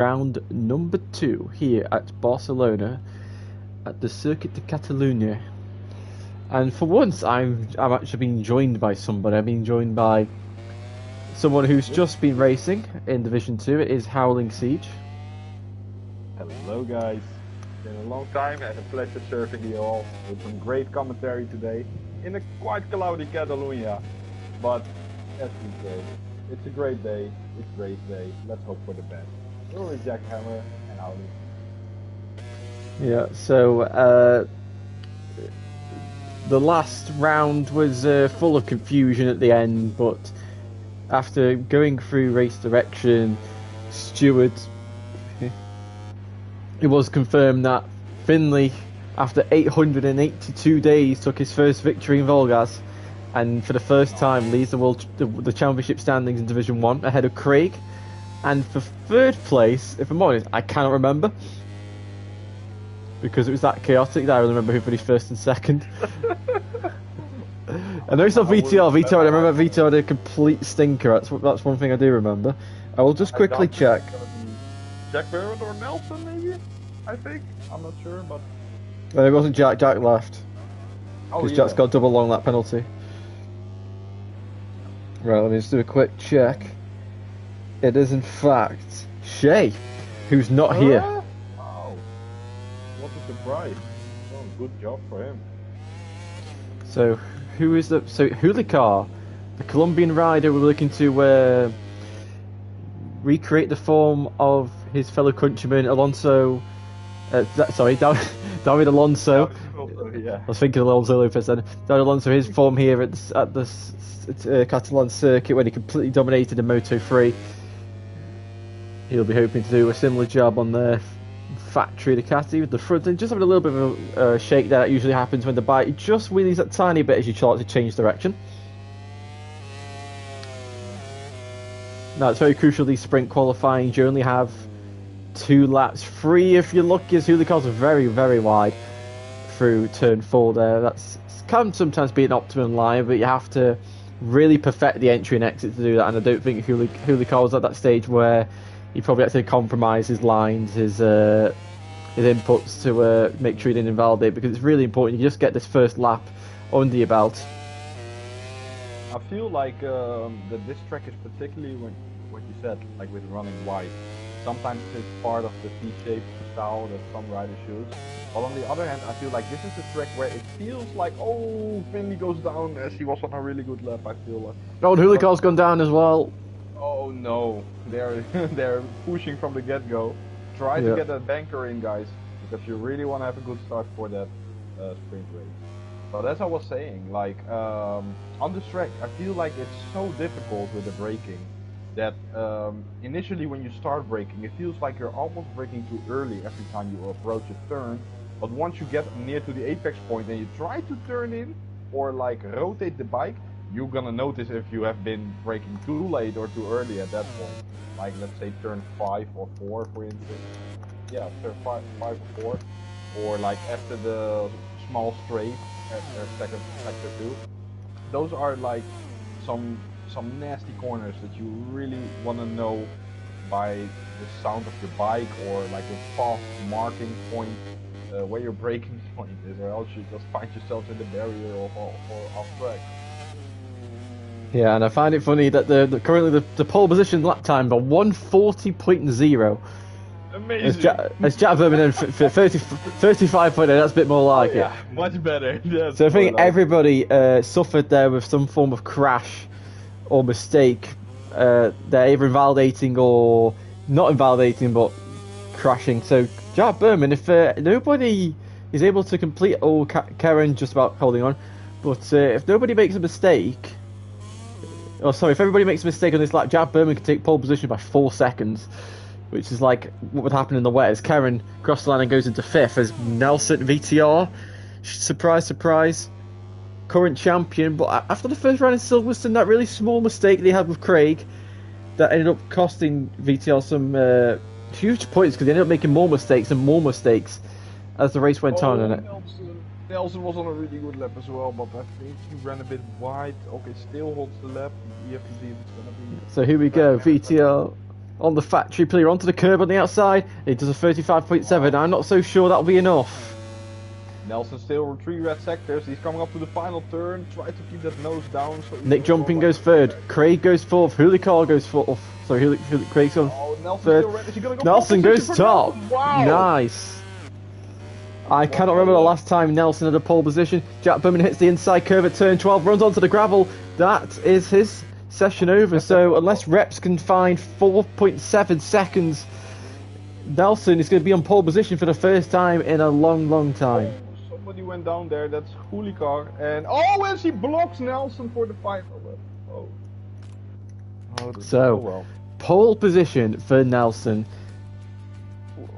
round number 2 here at Barcelona at the Circuit de Catalunya. And for once, I'm actually being joined by somebody. I'm being joined by someone who's just been racing in Division 2. It is Howling Siege. Hello guys, it's been a long time and a pleasure serving you all with some great commentary today in a quite cloudy Catalonia. But as we say, it's a great day, it's race day, let's hope for the best. We're with Jack Hammer and Howling. Yeah, so the last round was full of confusion at the end, but after going through race direction, stewards, it was confirmed that Finley, after 882 days, took his first victory in VollGazz, and for the first time leads the championship standings in Division 1 ahead of Craig. And for third place, if I'm honest, I cannot remember, because it was that chaotic that I only remember who finished first and second. I know it's not VTR. I remember VTR had a complete stinker. That's one thing I do remember. I will just quickly check. Jack Barrett or Nelson, maybe? I think. I'm not sure, but... It wasn't Jack. Jack left. Because Jack's got a double long lap penalty. Right, let me just do a quick check. It is in fact Shay, who's not here. Wow. What a surprise. Oh, good job for him. So, who is the... So, Hulicar, the Colombian rider, we're looking to recreate the form of his fellow countryman Alonso, David Alonso. Yeah. I was thinking Alonso Lopez then. David Alonso, his form here at the Catalan circuit when he completely dominated in Moto3. He'll be hoping to do a similar job on the factory Ducati with the front end, just having a little bit of a shake there. That usually happens when the bike just wheelies that tiny bit as you start to change direction. Now, it's very crucial these sprint qualifying. You only have 2 laps, 3 if you're lucky, as Hulicar's very, very wide through turn 4 there. That can sometimes be an optimum line, but you have to really perfect the entry and exit to do that, and I don't think Hulicar was at that stage where he probably had to compromise his lines, his inputs to make sure he didn't invalidate, because it's really important you just get this first lap under your belt. I feel like that this track is particularly what you said, like with running wide. Sometimes it's part of the T-shaped style that some riders use. But on the other hand, I feel like this is a track where it feels like, oh, Finley goes down as he was on a really good lap, I feel like. Oh, and Hulicar's gone down as well. Oh no, they're pushing from the get-go. Try to get that banker in, guys, because you really want to have a good start for that sprint race. But as I was saying, like on this track, I feel like it's so difficult with the braking that initially when you start braking, it feels like you're almost braking too early every time you approach a turn. But once you get near to the apex point and you try to turn in or like rotate the bike, you're gonna notice if you have been braking too late or too early at that point. Like let's say turn 5 or 4, for instance. Yeah, turn 5 or 4, or like after the small straight at sector 2. Those are like some nasty corners that you really want to know by the sound of your bike, or like a fast marking point where your braking point is, or else you just find yourself in the barrier or off track. Yeah, and I find it funny that currently the pole position lap time by 140.0. Amazing. As Jack Berman for 35.0, that's a bit more like it. Much better. Yeah, so I think everybody suffered there with some form of crash or mistake. They're either invalidating or not invalidating, but crashing. So Jack Berman, if nobody is able to complete, Karen just about holding on, but if nobody makes a mistake, if everybody makes a mistake on this lap, Jack Berman can take pole position by 4 seconds. Which is like what would happen in the wet as Karen crosses the line and goes into 5th as Nelson VTR. Surprise, surprise. Current champion, but after the first round in Silverstone, that really small mistake they had with Craig that ended up costing VTR some huge points, because they ended up making more mistakes and more mistakes as the race went on. And Nelson was on a really good lap as well, but I think he ran a bit wide. Okay, still holds the lap. You have to see if it's going to be... So here we go, VTR. on the factory pillar onto the curb on the outside. It does a 35.7. I'm not so sure that'll be enough. Nelson still 3 red sectors. He's coming up to the final turn. Try to keep that nose down. So Nick Jumping goes third. Craig goes fourth. Hulicar goes fourth. Sorry, Craig's on third. Nelson goes top. Wow. Nice. I cannot remember the last time Nelson had a pole position. Jack Berman hits the inside curve at turn 12, runs onto the gravel. That is his session over. So unless Reps can find 4.7 seconds, Nelson is going to be on pole position for the first time in a long time. Somebody went down there. That's Hulicar, and she blocks Nelson for the final. So pole position for Nelson.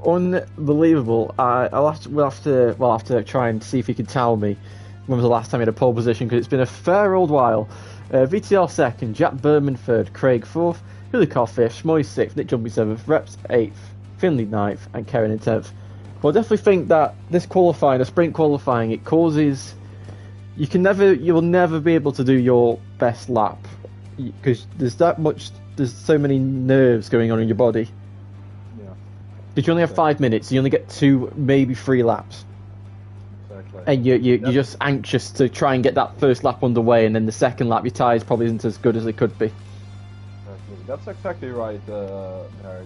Unbelievable. We'll have to try and see if he can tell me when was the last time he had a pole position, because it's been a fair old while. VTR second, Jack Berman third, Craig fourth, Hulicar fifth, Schmoy sixth, Nick Jumpy seventh, Reps eighth, Finley ninth, and Karen in 10th. Well, I definitely think that this qualifying, the sprint qualifying, it causes you will never be able to do your best lap because there's so many nerves going on in your body. Yeah. Because you only have 5 minutes, you only get 2, maybe 3 laps. Exactly. And you're just anxious to try and get that first lap underway, and then the second lap your tyres probably isn't as good as they could be. That's exactly right,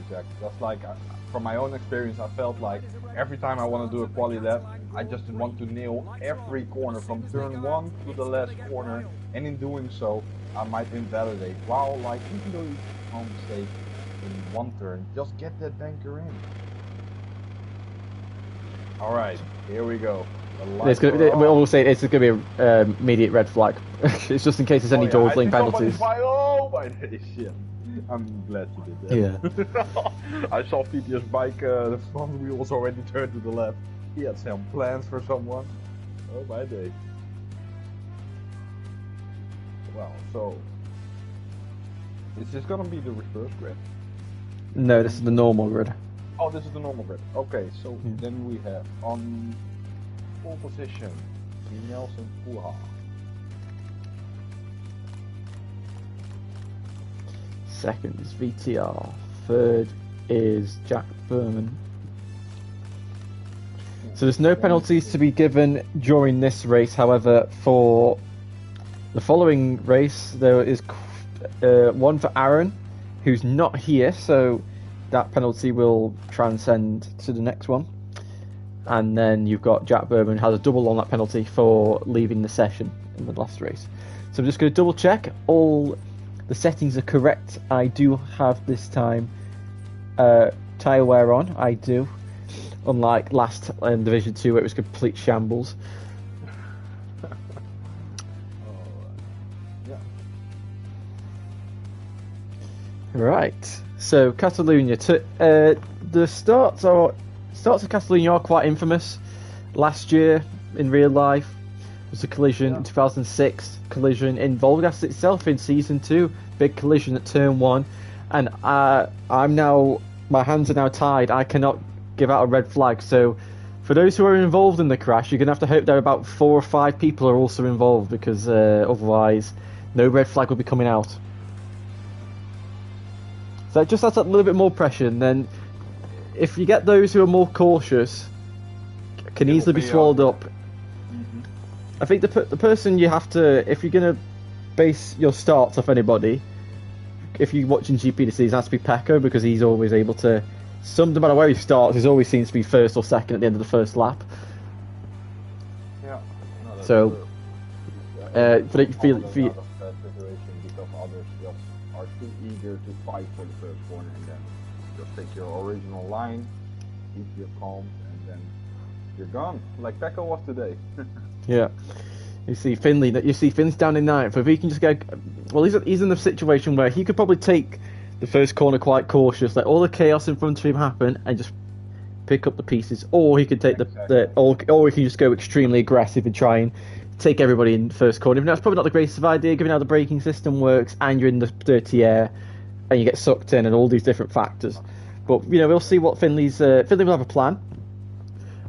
Jack. That's like, from my own experience, I felt like every time I want to do a quali lap, I just want to nail every corner from turn 1 to the last corner, and in doing so, I might invalidate. While, like, even though you make one mistake in one turn, just get that banker in. Alright, here we go. We always say it's going to be an immediate red flag. It's just in case there's any dawdling penalties. Oh my days, yeah. I'm glad you did that. Yeah. I saw Peter's bike, the front wheels already turned to the left. He had some plans for someone. Oh my day. Well, so is this gonna be the reverse grid? No, this is the normal grid. Oh, this is the normal grid. Okay, so then we have on pole position Nelson Puha. Second is VTR. Third is Jack Berman. So there's no penalties to be given during this race. However, for the following race, there is one for Aaron, who's not here, so that penalty will transcend to the next one. And then you've got Jack Berman has a double on that penalty for leaving the session in the last race. So I'm just going to double check all the settings are correct. I do have this time tyre wear on. I do, unlike last in Division 2 where it was complete shambles. Right. So Catalonia. The starts of Catalonia are quite infamous. Last year in real life was a collision in 2006. Collision in VollGazzRacing itself in Season 2. Big collision at Turn 1. And my hands are now tied. I cannot give out a red flag. So for those who are involved in the crash, you're going to have to hope that about 4 or 5 people are also involved, because otherwise no red flag will be coming out. So it just adds that little bit more pressure, and then if you get those who are more cautious, can easily be swallowed up. Mm-hmm. I think the person you have to, if you're going to base your starts off anybody, if you're watching GP this season, it has to be Pecco, because he's always able to, no matter where he starts, he always seems to be first or second at the end of the first lap. Yeah. No, so, but you feel situation because others just are too eager to fight for the first corner, and then just take your original line, keep your calm, and then you're gone, like Pecco was today. Yeah. You see Finley's down in 9th. If he can just get, well, he's in the situation where he could probably take the first corner quite cautious, let all the chaos in front of him happen, and just pick up the pieces. Or he could take or he can just go extremely aggressive and try and take everybody in the first corner. Even though that's probably not the greatest of idea, given how the braking system works, and you're in the dirty air, and you get sucked in, and all these different factors. But we'll see what Finley will have a plan.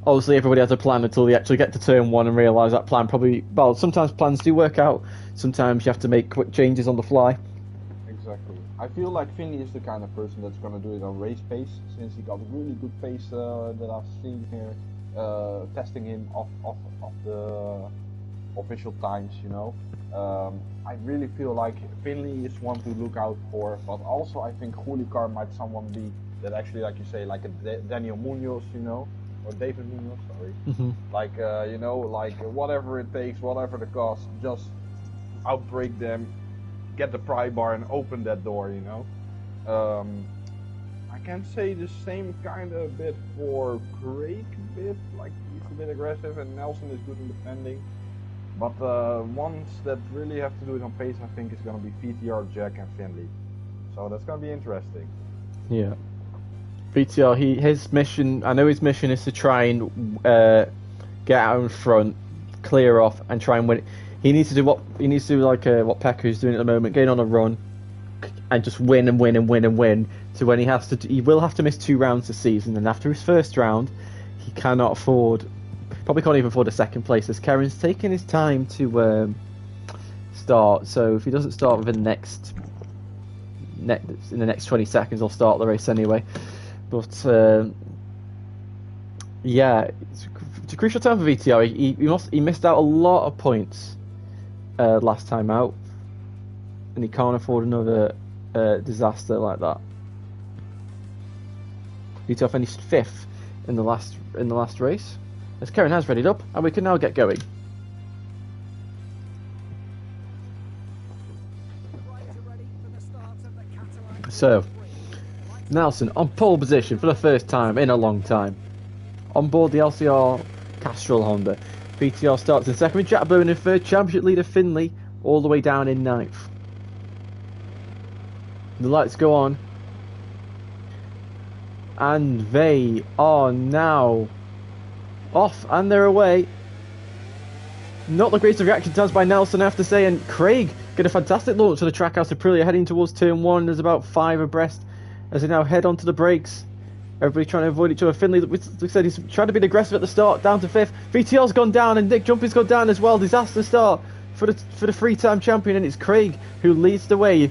Obviously, everybody has a plan until they actually get to turn 1 and realise that plan probably... Well, sometimes plans do work out. Sometimes you have to make quick changes on the fly. Exactly. I feel like Finley is the kind of person that's gonna do it on race pace, since he got really good pace that I've seen here, testing him off the official times, you know. I really feel like Finley is one to look out for, but also I think Julicar might someone be that actually, like you say, like a Daniel Munoz, you know, or David Munoz, sorry. Like, you know, like whatever it takes, whatever the cost, just outbreak them, get the pry bar and open that door, you know. I can say the same kind of bit for Craig a bit, like he's a bit aggressive and Nelson is good in defending. But ones that really have to do it on pace, I think, is going to be VTR, Jack, and Finley. So that's going to be interesting. Yeah. VTR, his mission, I know his mission is to try and get out in front, clear off, and try and win. He needs to do what what Pecco's doing at the moment, getting on a run, and just win and win and win and win. So when he will have to miss 2 rounds this season, and after his first round, he cannot afford. Probably can't even afford a second place, as Keren's taking his time to start. So if he doesn't start within the next 20 seconds, he'll start the race anyway. But yeah, it's a crucial time for VTR. He missed out a lot of points last time out, and he can't afford another disaster like that. VTR finished 5th in the last race. As Karen has readied up, and we can now get going. So, Nelson on pole position for the first time in a long time. On board the LCR Castrol Honda. VTR starts in second with Jack Bowman in third, championship leader Finley all the way down in 9th. The lights go on. And they are now off, and they're away. Not the greatest of reaction times by Nelson, I have to say, and Craig get a fantastic launch to the track out of Aprilia, heading towards turn 1. There's about 5 abreast as they now head onto the brakes. Everybody trying to avoid each other. Finley, like I said, he's trying to be aggressive at the start, down to 5th. VTR's gone down, and Nick Jumpy's gone down as well. Disaster start for the 3-time champion, and it's Craig who leads the way.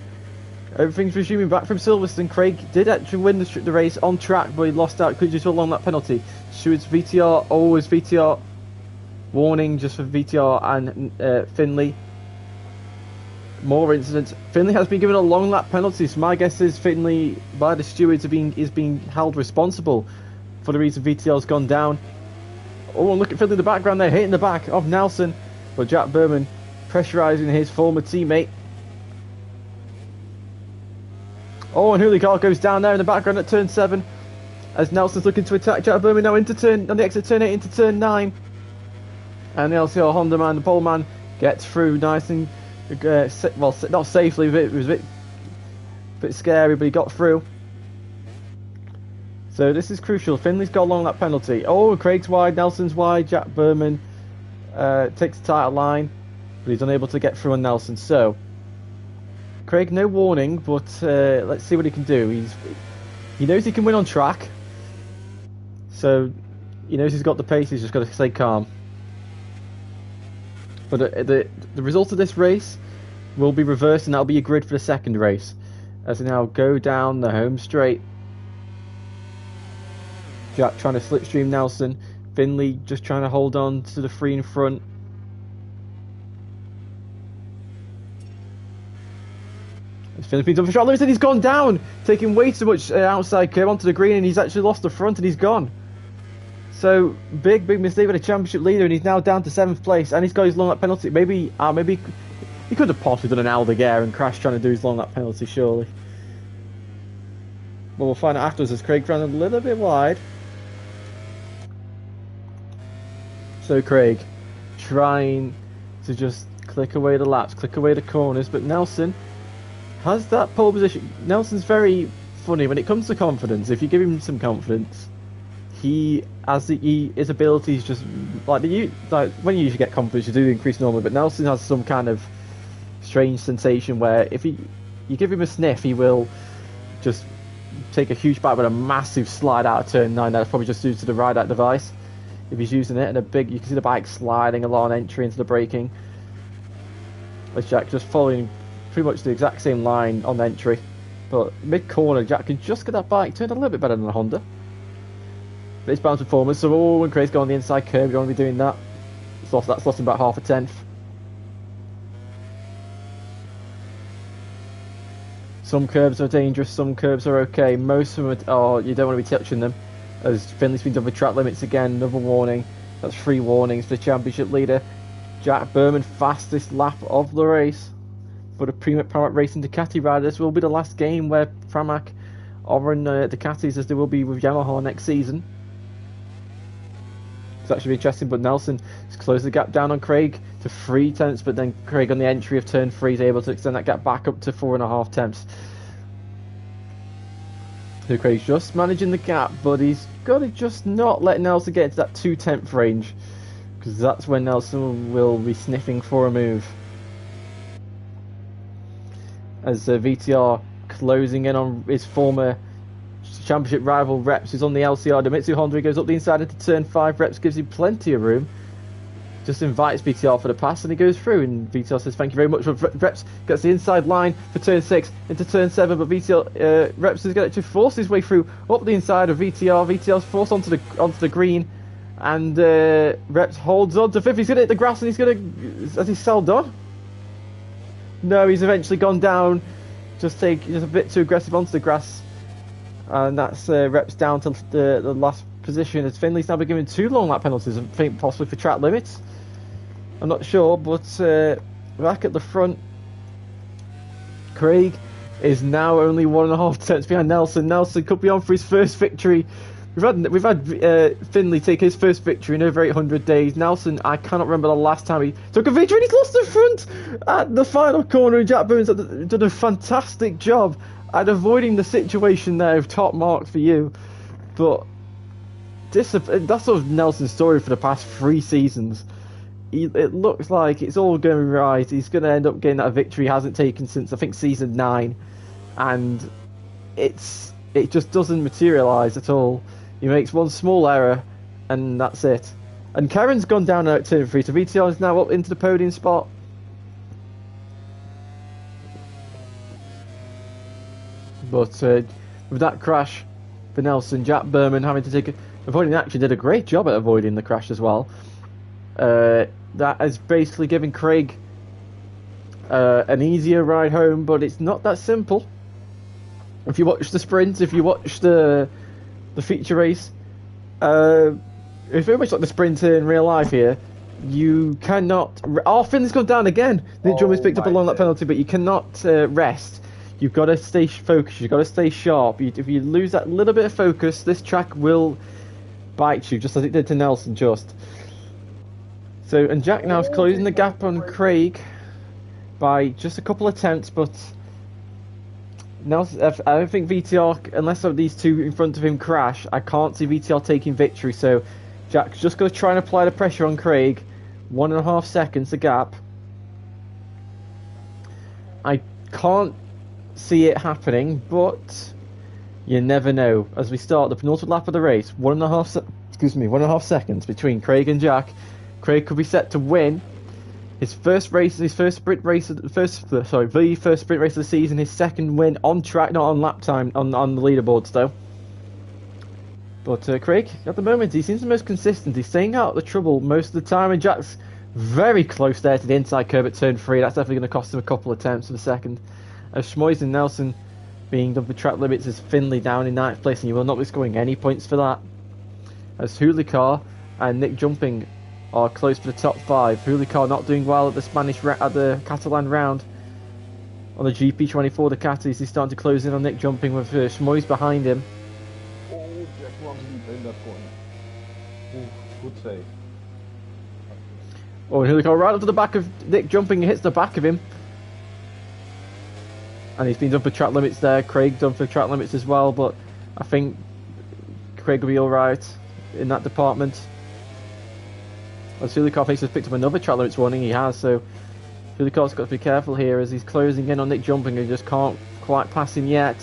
Everything's resuming back from Silverstone. Craig did actually win the race on track, but he lost out due to a long lap penalty. So it's VTR, always VTR. Warning just for VTR and Finley. More incidents. Finley has been given a long lap penalty, so my guess is Finley, by the stewards, is being held responsible for the reason VTR's gone down. Oh, and look at Finley in the background there, hitting the back of Nelson. But Jack Berman pressurising his former teammate. Oh, and Julicar goes down there in the background at turn 7. As Nelson's looking to attack Jack Berman now on the exit turn 8 into turn 9. And the LCR Honda man, the pole man, gets through nice and, well, not safely, it was a bit scary, but he got through. So this is crucial. Finley's got a long lap penalty. Oh, Craig's wide, Nelson's wide, Jack Berman takes the title line, but he's unable to get through on Nelson. So, Craig, no warning, but let's see what he can do. He knows he can win on track, so he knows he's got the pace. He's just got to stay calm. But the result of this race will be reversed, and that'll be a grid for the second race. As they now go down the home straight. Jack trying to slipstream Nelson. Finley just trying to hold on to the 3 in front. Philippines for shot. Listen, he's gone down, taking way too much outside curve onto the green, and he's actually lost the front, and he's gone. So big mistake with a championship leader, and he's now down to 7th place, and he's got his long lap penalty. Maybe he could have possibly done an Aldeguer and crashed trying to do his long lap penalty, surely. But we'll find out afterwards as Craig ran a little bit wide. So Craig trying to just click away the laps, click away the corners, but Nelson has that pole position. Nelson's very funny when it comes to confidence. If you give him some confidence, his abilities just like when you usually get confidence, you do increase normally. But Nelson has some kind of strange sensation where if you give him a sniff, he will just take a huge bite with a massive slide out of turn 9. That's probably just due to the ride-out device. If he's using it, and you can see the bike sliding a lot on entry into the braking. As Jack just following pretty much the exact same line on entry. But mid-corner, Jack can just get that bike turned a little bit better than the Honda. But it's bound performance, so when Craig's going on the inside curve, you don't want to be doing that. That's lost him about half a tenth. Some curves are dangerous, some curves are okay. Most of them are, you don't want to be touching them. As Finley's been done for track limits again, another warning. That's 3 warnings for the championship leader. Jack Berman, fastest lap of the race. For the Pramac Racing Ducati rider, this will be the last game where Pramac are in Ducatis, as they will be with Yamaha next season. So that should be interesting, but Nelson has closed the gap down on Craig to 3 tenths, but then Craig on the entry of turn 3 is able to extend that gap back up to 4.5 tenths. So Craig's just managing the gap, but he's got to just not let Nelson get into that 2/10 range, because that's when Nelson will be sniffing for a move. As VTR closing in on his former championship rival Reps, who's on the LCR. The Mitsu Honda, he goes up the inside into turn 5. Reps gives him plenty of room. Just invites VTR for the pass, and he goes through. And VTR says thank you very much. Reps gets the inside line for turn 6 into turn 7, but VTR Reps is going to force his way through up the inside of VTR. VTR's forced onto the green, and Reps holds on to 5th. He's going to hit the grass, and he's going to, has he sailed on? No, he's eventually gone down. Just a bit too aggressive onto the grass, and that's Reps down to the last position. As Finley's now been given 2 long lap penalties, I think possibly for track limits. I'm not sure, but back at the front, Craig is now only 1.5 tenths behind Nelson. Nelson could be on for his first victory. We've had Finley take his first victory in over 800 days. Nelson, I cannot remember the last time he took a victory, and he's lost the front at the final corner. And Jack Burns done a fantastic job at avoiding the situation there of top marks for you. But that's sort of Nelson's story for the past 3 seasons. It looks like it's all going right. He's going to end up getting that victory he hasn't taken since, I think, season 9. And it just doesn't materialise at all. He makes one small error, and that's it. And Karen's gone down at turn 3, so VTR is now up into the podium spot. But with that crash for Nelson, Jack Berman having to take avoiding actually did a great job at avoiding the crash as well. That has basically given Craig an easier ride home, but it's not that simple. If you watch the sprint, if you watch the feature race, it's very much like the sprint in real life here. You cannot... Oh, Finley's gone down again. Nick Drummond's picked up a long lap penalty, but you cannot rest. You've got to stay focused. You've got to stay sharp. If you lose that little bit of focus, this track will bite you, just as it did to Nelson just. So, and Jack now is closing the gap on Craig by just a couple of tenths, but Nelson, I don't think VTR, unless these 2 in front of him crash, I can't see VTR taking victory. So Jack's just going to try and apply the pressure on Craig. 1.5 seconds the gap. I can't see it happening, but you never know. As we start the penultimate lap of the race, 1.5 seconds between Craig and Jack. Craig could be set to win his first sprint race of the season, his second win on track, not on lap time, on the leaderboards though. But Craig, at the moment, he seems the most consistent. He's staying out of the trouble most of the time, and Jack's very close there to the inside curve at turn 3. That's definitely going to cost him a couple of tenths for the second. As Schmoyes and Nelson being done for track limits, as Finley down in 9th place, and you will not be scoring any points for that. As Hulicar and Nick Jumping are close for the top 5. Hulicar not doing well at the Catalan round on the GP24 Ducatis. He's starting to close in on Nick Jumping with Schmoyes behind him. Oh, Jack runs deep in that corner. Ooh, good save. Oh, and Hulicar right up to the back of Nick Jumping, hits the back of him. And he's been done for track limits there. Craig done for track limits as well, but I think Craig will be alright in that department. As Hulicar has picked up another track limits warning, he has, so Hulicar's got to be careful here as he's closing in on Nick Jumping, and just can't quite pass him yet.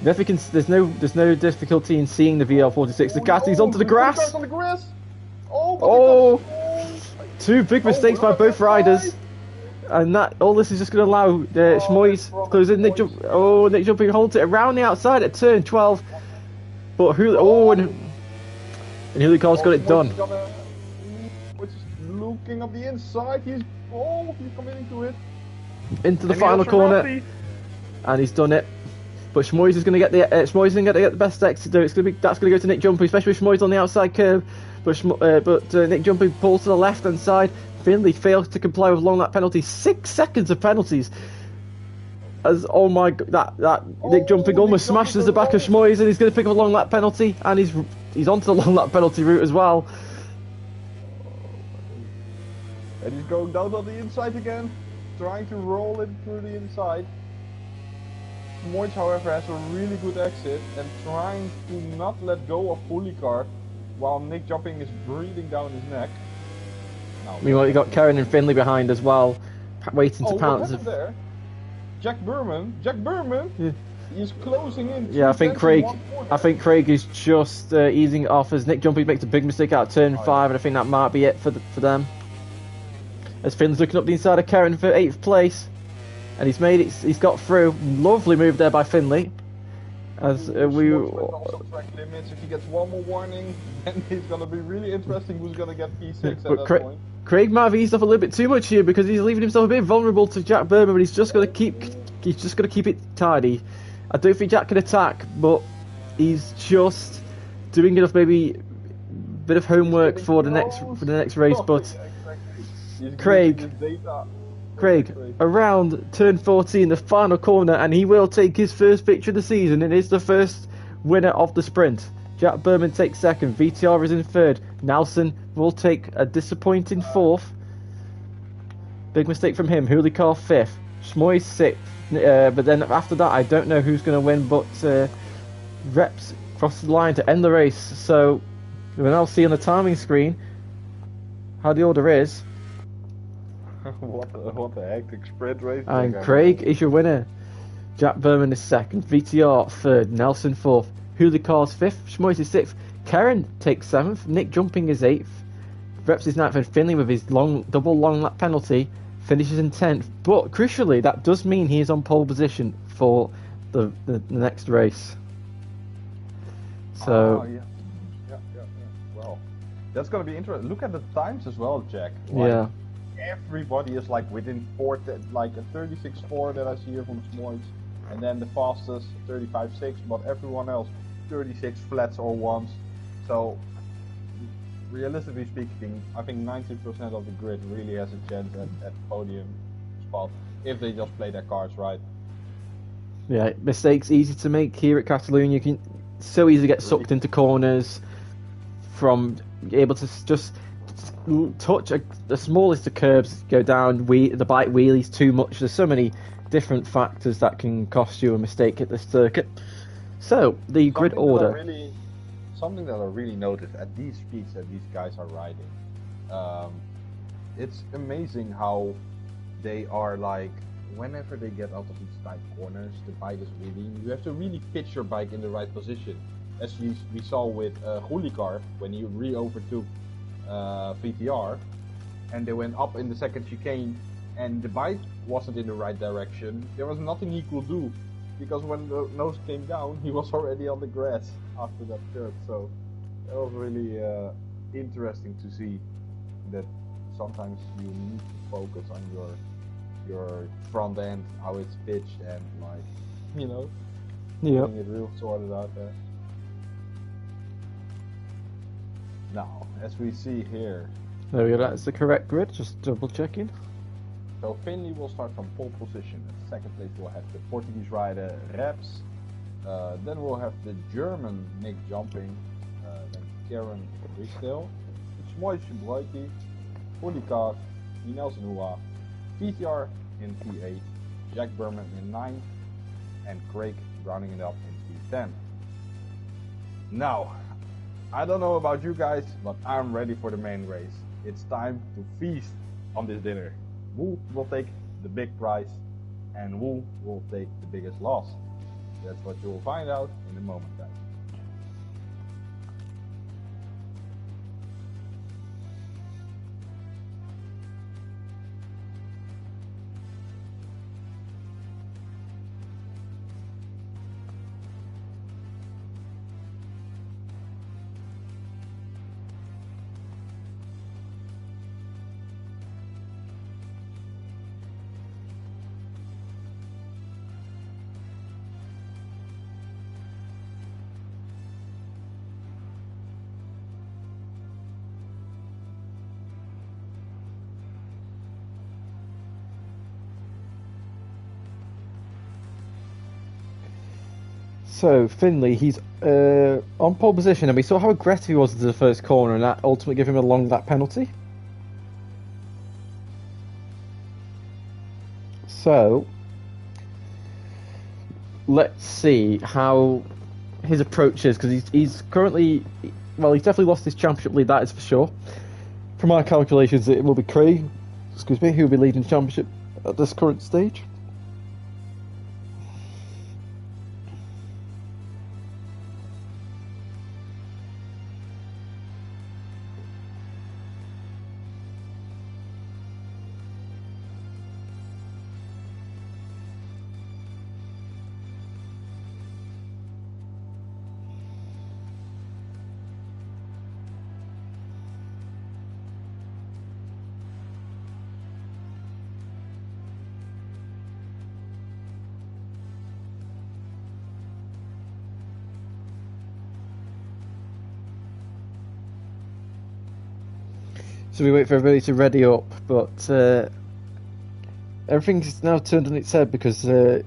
There's no difficulty in seeing the VL46. Ducati's onto the grass. On the grass. Oh, 2 big mistakes by both riders. And that all this is just going to allow Schmoy's close in. Nick Jumping holds it around the outside at turn 12. But and Hulikar's got it done. Which is looking up the inside. He's committing to it. Into the final corner. And he's done it. But Schmoy's is going to get the best exit. That's going to go to Nick Jumping, especially with Schmoy's on the outside curve. But Nick Jumping pulls to the left hand side. Finley fails to comply with long lap penalty. 6 seconds of penalties. Oh my god, that Nick Jumping almost smashes the back of Schmoy's, and he's going to pick up a long lap penalty, and he's onto the long lap penalty route as well. And he's going down on the inside again, trying to roll it through the inside. Schmoy's, however, has a really good exit and trying to not let go of Hulikar while Nick Jumping is breathing down his neck. Meanwhile, you got Karen and Finley behind as well, waiting to pounce. There? Jack Berman, yeah. He's closing in. Yeah, I think Craig is just easing it off as Nick Jumping makes a big mistake out of turn 5, and I think that might be it for them. As Finley's looking up the inside of Karen for 8th place, and he's made it. He's got through. Lovely move there by Finley. As also track limits. If he gets one more warning, then it's gonna be really interesting who's gonna get P6 at that point. Craig might have eased off a little bit too much here because he's leaving himself a bit vulnerable to Jack Berman, but he's just got to keep it tidy. I don't think Jack can attack, but he's just doing enough, maybe a bit of homework for the next race. But Craig around turn 14, the final corner, and he will take his first picture of the season, and is the first winner of the sprint. Jack Berman takes second, VTR is in third, Nelson will take a disappointing 4th. Big mistake from him. Hulikar 5th, Schmoy's 6th, but then after that I don't know who's going to win, but Reps crosses the line to end the race, so we'll now see on the timing screen how the order is. what the hectic sprint race. And Craig is your winner. Jack Berman is 2nd, VTR 3rd, Nelson 4th, Hulikar's 5th, Schmoy's is 6th, Karen takes 7th, Nick Jumping is 8th, Reps is 9th, and Finley with his double long lap penalty finishes in 10th. But crucially, that does mean he is on pole position for the next race. So yeah. Well, that's gonna be interesting. Look at the times as well, Jack. Yeah. Everybody is like within 4, like a 36.4 that I see here from Schmoy's, and then the fastest 35.6, but everyone else 36 flats or ones. So realistically speaking, I think 90% of the grid really has a chance at podium spot if they just play their cards right. Yeah, mistakes easy to make here at Catalan. You can so easily get sucked into corners from able to just touch the smallest of curbs, go down the bike wheelies too much. There's so many different factors that can cost you a mistake at this circuit. So the grid order. Something that I really noticed at these speeds that these guys are riding, it's amazing how they are like, whenever they get out of these tight corners, the bike is really, you have to really pitch your bike in the right position. As we saw with Hulikar when he re-overtook VTR, and they went up in the second chicane, and the bike wasn't in the right direction. There was nothing he could do, because when the nose came down, he was already on the grass after that curve. So that was really interesting to see that sometimes you need to focus on your front end, how it's pitched, and like, you know, getting it real sorted out there. Now, as we see here, there we go, that's the correct grid, just double checking. So Finley will start from pole position. At second place we'll have the Portuguese rider Reps. Then we'll have the German Nick Jumping. Then Karen Riestel. Schmoy's Broiki. Hulikar. Nelson Hua. VTR in P8. Jack Berman in 9th. And Craig rounding it up in P10. Now, I don't know about you guys, but I'm ready for the main race. It's time to feast on this dinner. Who will take the big prize and who will take the biggest loss? That's what you will find out in a moment, guys. So Finley, he's on pole position, and we saw how aggressive he was into the first corner, and that ultimately gave him a long lap penalty. So let's see how his approach is, because he's currently, well, he's definitely lost his championship lead, that is for sure. From our calculations, it will be Craig, who will be leading the championship at this current stage. So we wait for everybody to ready up, but everything's now turned on its head, because it's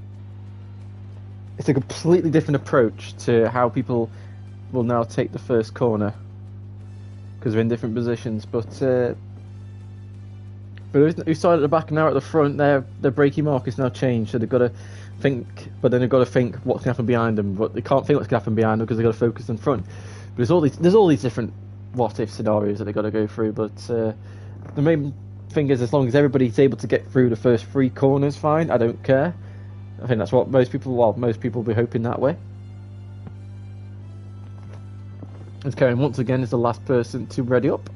a completely different approach to how people will now take the first corner, because they're in different positions. But who started at the back and now at the front, their braking mark is now changed, so they've got to think, but then they've got to think what's going to happen behind them, but they can't think what's going to happen behind them because they've got to focus in front. But there's all these different what-if scenarios that they've got to go through, but the main thing is, as long as everybody's able to get through the first 3 corners, fine, I don't care. I think that's what most people will be hoping that way. As Karen once again is the last person to ready up.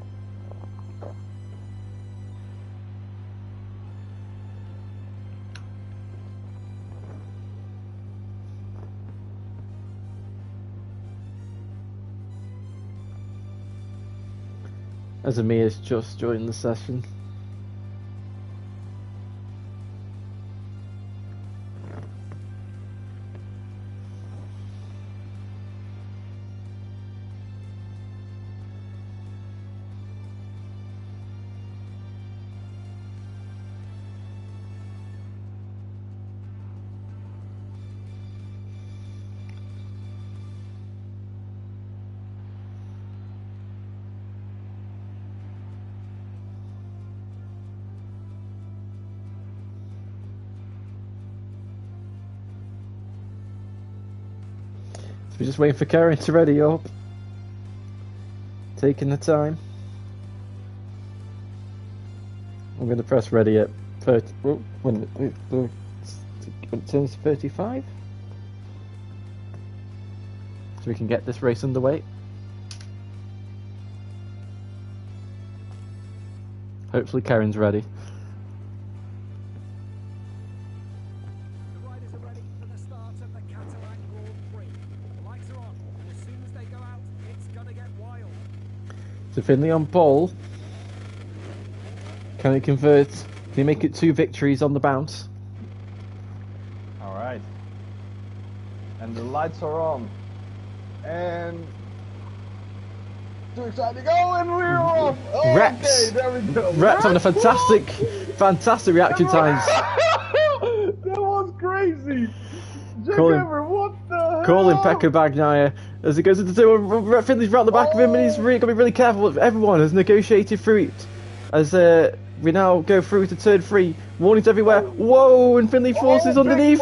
As Amir's just joined the session. We're just waiting for Karen to ready up. Taking the time. I'm going to press ready at 30. Oh, when it turns to 35. So we can get this race underway. Hopefully Karen's ready. The riders are ready for the start of the Catalan Grand Prix. The lights are on, and as soon as they go out, it's gonna get wild. So Finley on pole. Can he convert? Can he make it 2 victories on the bounce? Alright. And the lights are on. And... too exciting. Oh, and we're off! Oh, Reps! Okay, there we go. Reps having a fantastic reaction times. That was crazy! Colin- What the hell? Calling Pekka Bagnaia as he goes into the two. Finley's right at the back of him, and he's really got to be really careful. Everyone has negotiated through it as we now go through to turn 3. Warnings everywhere. Whoa! And Finley forces underneath.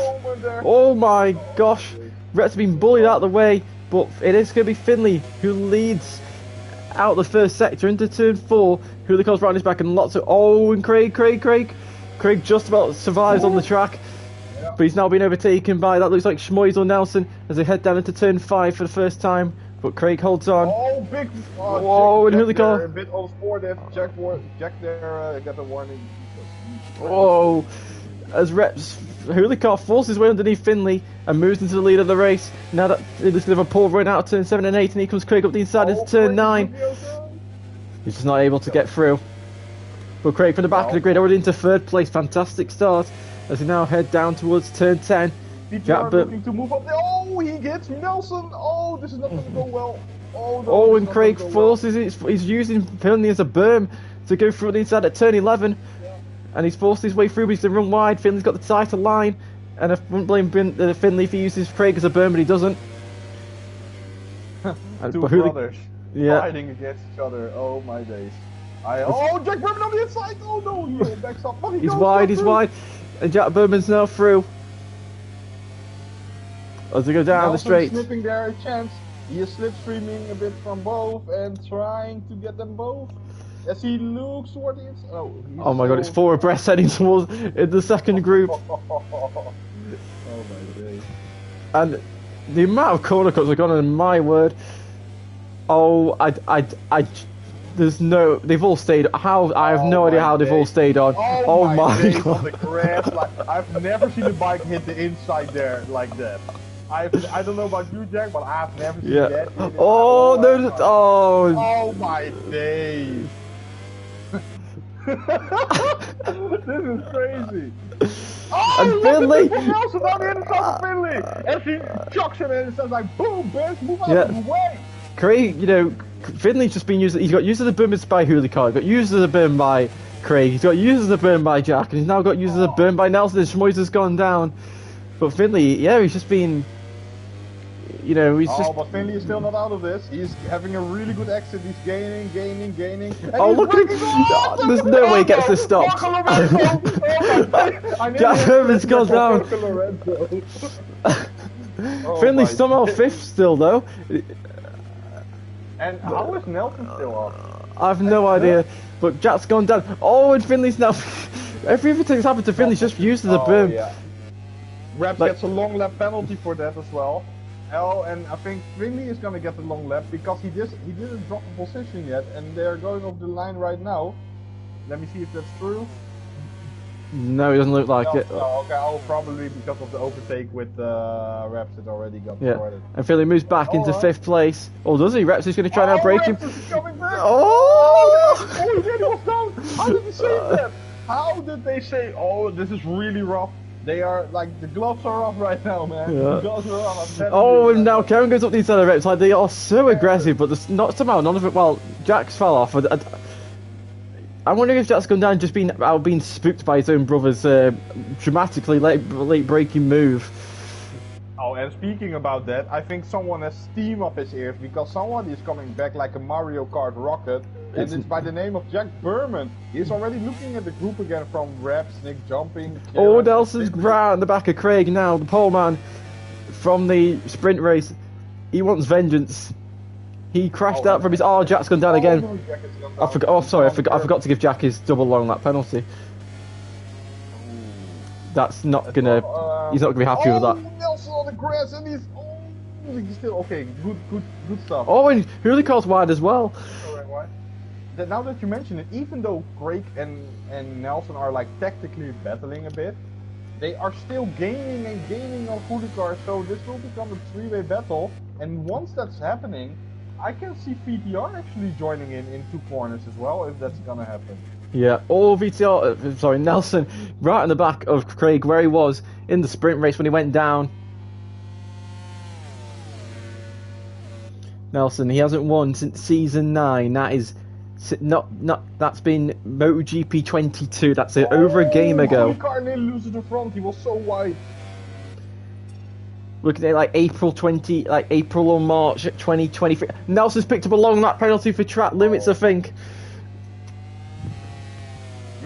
Oh my gosh! Rhett's been bullied out of the way, but it is going to be Finley who leads out the first sector into turn 4. Hulikov's right on his back, and lots of... Oh, and Craig just about survives on the track. But he's now been overtaken by, that looks like Schmoyes or Nelson, as they head down into turn 5 for the first time. But Craig holds on. Oh, big... Whoa, and Hulikov. A bit on sport there. Jack there got a warning. Whoa. As Hulikov forces his way underneath Finley and moves into the lead of the race. Now that there's going to have a pull run out of turn 7 and 8, and here comes Craig up the inside into turn 9. He's just not able to get through. But Craig from the back of the grid already into 3rd place. Fantastic start as he now head down towards turn 10. Jack looking to move up there. Oh, he gets Nelson. Oh, this is not going to go well. Oh, no, Oh, and Craig forces it. He's using Finley as a berm to go through the inside at turn 11. And he's forced his way through, but he's to run wide. Finley's got the tighter line. And I wouldn't blame Finley if he uses Craig as a burn, but he doesn't. Two But who- brothers Yeah. fighting against each other. Oh my days. Oh, Jack Berman on the inside. Oh no, he backs up. But He's goes wide, through. he's wide. And Jack Berman's now through. As they go down the Nelson straight. sniffing there a chance. He is slipstreaming a bit from both and trying to get them both. As he looks towards it. Oh my god, it's 4 abreast heading towards in the second group. Oh my days. And the amount of corner cuts have gone in, my word. Oh, there's no, they've all stayed. How, I have no idea how they've all stayed on. Oh my days god. on the grass, like, I've never seen a bike hit the inside there like that. I don't know about you, Jack, but I've never seen that. Oh, no, oh. Oh my days. This is crazy. Oh, And Finley. Nelson on the inside of Finley. And he chucks him and it says like, boom, bitch, move out of the way. Craig, Finley's just been used. He's got used as a burn by Hulicar, got used as a burn by Craig, he's got used as a burn by Jack, and he's now got used as a burn by Nelson. His Schmoyes has gone down. But Finley, yeah, he's just been. He's just. But Finley is still not out of this. He's having a really good exit. He's gaining. And Oh, he's look at him! There's no way he gets this stopped. Jack Herman's gone down. Finley's somehow 5th still, though. And how is Nelson still up? I have no idea. But Jack's gone down. Oh, and Finley's now. Everything that's happened to Finley's just used as a boom. Yeah. Raps gets a long lap penalty for that as well. And I think Finley is gonna get the long lap because he didn't drop a position yet, and they're going off the line right now. Let me see if that's true. No, it doesn't look like it. No, okay, probably because of the overtake with Raps it already got started. And Finley moves back into 5th place. Oh, does he? Raps is going to try and outbreak him. Raps is coming back. Oh! Oh, he really was down. How did he save that? How did they say, oh, this is really rough? They are, like, the gloves are off right now, man. Yeah. The gloves are off. Oh, and now Karen goes up these other reps. Like, they are so aggressive, but there's not somehow none of it. Well, Jack's fell off. I'm wondering if Jack's gone down just being spooked by his own brother's dramatically late breaking move. Oh, and speaking about that, I think someone has steam up his ears because someone is coming back like a Mario Kart rocket, and it's by the name of Jack Berman. He's already looking at the group again from Raps, Nick jumping. Oh, Nelson's right in the back of Craig now, the pole man from the sprint race. He wants vengeance. He crashed out from his. Oh, Jack's gone down again. No, Jack has gone I down. forgot. Oh, sorry, I forgot to give Jack his double long lap penalty. That's not gonna. He's not gonna be happy with that. Nelson on the grass, and he's still okay. Good stuff. Oh, and Hulicar's wide as well. Alright, now that you mention it, even though Craig and Nelson are like tactically battling a bit, they are still gaining on Hulicar. So this will become a 3-way battle. And once that's happening, I can see VTR actually joining in 2 corners as well, if that's gonna happen. Yeah, Nelson, right in the back of Craig, where he was in the sprint race when he went down. Nelson, he hasn't won since season 9. That is that's been MotoGP 22. That's over a game ago. Hulicar nearly loses the front. He was so wide. Looking at like April or March 2023. Nelson's picked up a long lap penalty for track limits, I think.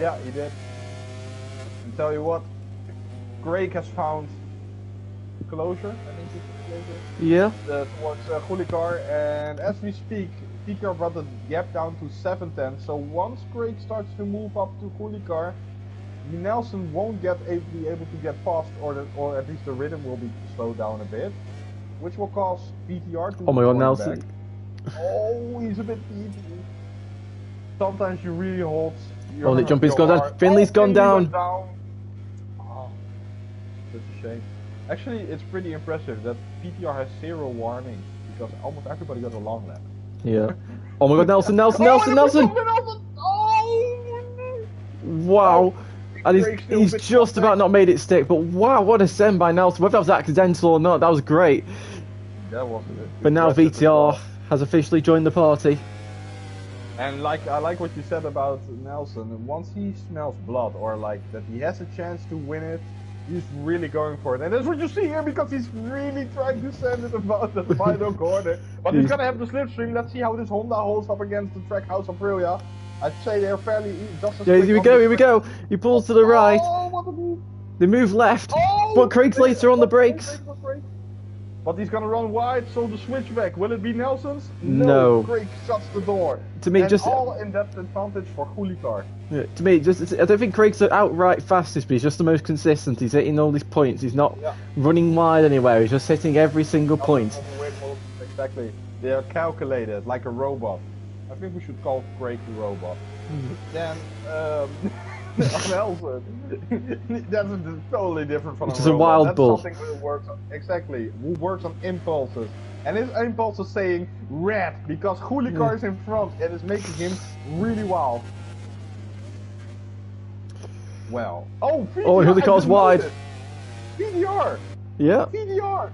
Yeah, he did. And tell you what, Craig has found closure, I think it's closure. Yeah. Towards Hulicar, and as we speak, VTR brought the gap down to 7/10. So once Craig starts to move up to Hulicar, Nelson won't be able to get past, or at least the rhythm will be slowed down a bit, which will cause VTR to. Oh my God, Nelson! Back. Oh, he's a bit deep. Sometimes you really hold. Oh, the jumping's gone down. Finley's gone down. Oh, such a shame. Actually, it's pretty impressive that PTR has 0 warnings because almost everybody got a long lap. Yeah. Oh my God, Nelson! Oh! Wow. And he's just about not made it stick, but wow, what a send by Nelson. Whether that was accidental or not, that was great. That wasn't it. But now VTR has officially joined the party. And I like what you said about Nelson. Once he smells blood, or like that he has a chance to win it, He's really going for it, and that's what you see here because he's really trying to send it about the final corner. But he's gonna have the slipstream. Let's see how this Honda holds up against the Trackhouse Aprilia. I'd say they're fairly just as quick. Here we go. He pulls to the right. Oh, what a move. They move left, Oh, but Craig's later on the brakes. But he's gonna run wide, so the switchback, will it be Nelson's? No. Craig shuts the door. To me, and just all in depth advantage for Kulikar. yeah, to me, just I don't think Craig's the outright fastest, but he's just the most consistent. He's hitting all these points. He's not running wide anywhere. He's just hitting every single point. Exactly. They are calculated like a robot. I think we should call Craig the robot. Then Nelson, that's totally different from Which a is a robot. wild That's bull. Something who works on, exactly, who works on impulses. And his impulse is saying red because Kulikar is in front and is making him really wild. Well, VDR, Kulikar's wide. VDR, Yeah. VDR.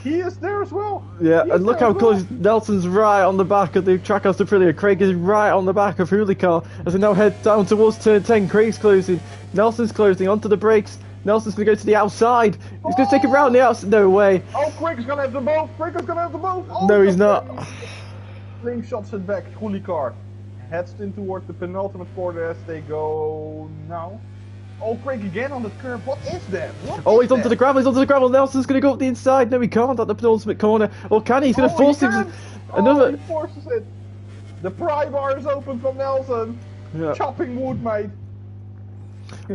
He is there as well. Yeah, He is and look there how as well. close Nelson's right on the back of the Trackhouse Aprilia. Craig is right on the back of Kulikar as they now head down towards turn 10. Craig's closing. Nelson's closing onto the brakes. Nelson's going to go to the outside. He's going to take it round the outside. No way. Oh, Craig's going to have the boat. Craig is going to have the boat. Oh, No, he's not. Slingshots it back. Kulikar heads in towards the penultimate corner as they go now. Oh, Craig again on the curb. What is that? Oh, he's onto the gravel. He's onto the gravel. Nelson's going to go up the inside. No, he can't at the penultimate corner. Or can he? He's going to force him. Another. He forces it. The pry bar is open from Nelson. Yeah. Chopping wood, mate.